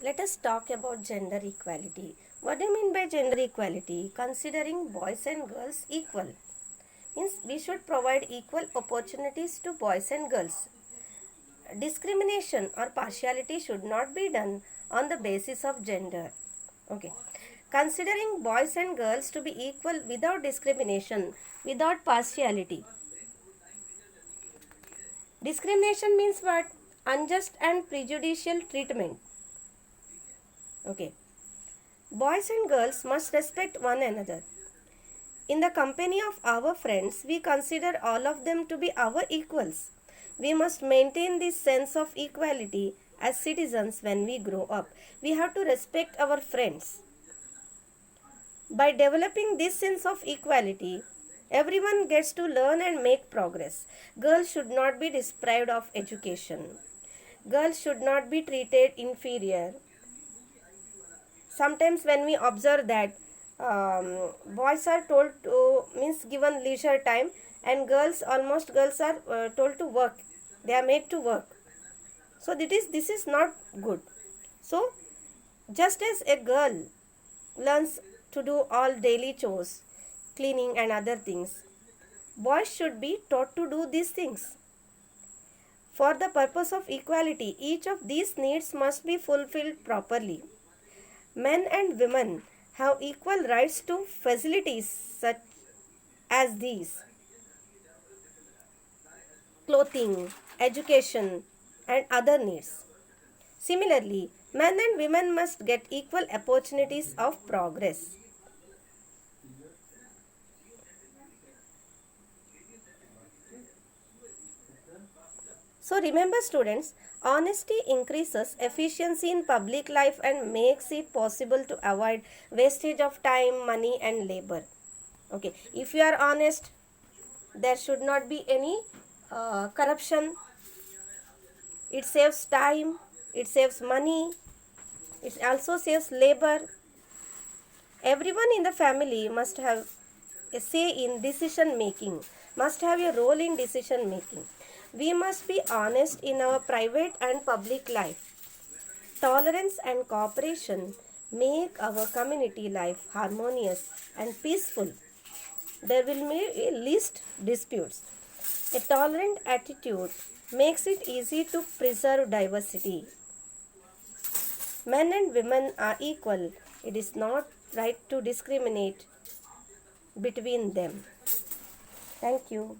Let us talk about gender equality. What do you mean by gender equality? Considering boys and girls equal. Means we should provide equal opportunities to boys and girls. Discrimination or partiality should not be done on the basis of gender. Okay. Considering boys and girls to be equal without discrimination, without partiality. Discrimination means what? Unjust and prejudicial treatment. Okay. Boys and girls must respect one another. In the company of our friends, we consider all of them to be our equals. We must maintain this sense of equality as citizens when we grow up. We have to respect our friends. By developing this sense of equality, everyone gets to learn and make progress. Girls should not be deprived of education. Girls should not be treated inferior. Sometimes when we observe that boys are told to means given leisure time, and girls are told to work, they are made to work. So this is not good. So just as a girl learns to do all daily chores, cleaning and other things, boys should be taught to do these things. For the purpose of equality, each of these needs must be fulfilled properly. Men and women have equal rights to facilities such as these: clothing, education, and other needs. Similarly, men and women must get equal opportunities of progress. So remember students, honesty increases efficiency in public life and makes it possible to avoid wastage of time, money and labor. Okay, if you are honest, there should not be any corruption. It saves time, it saves money, it also saves labor. Everyone in the family must have a say in decision making, must have a role in decision making. We must be honest in our private and public life. Tolerance and cooperation make our community life harmonious and peaceful. There will be least disputes. A tolerant attitude makes it easy to preserve diversity. Men and women are equal. It is not right to discriminate between them. Thank you.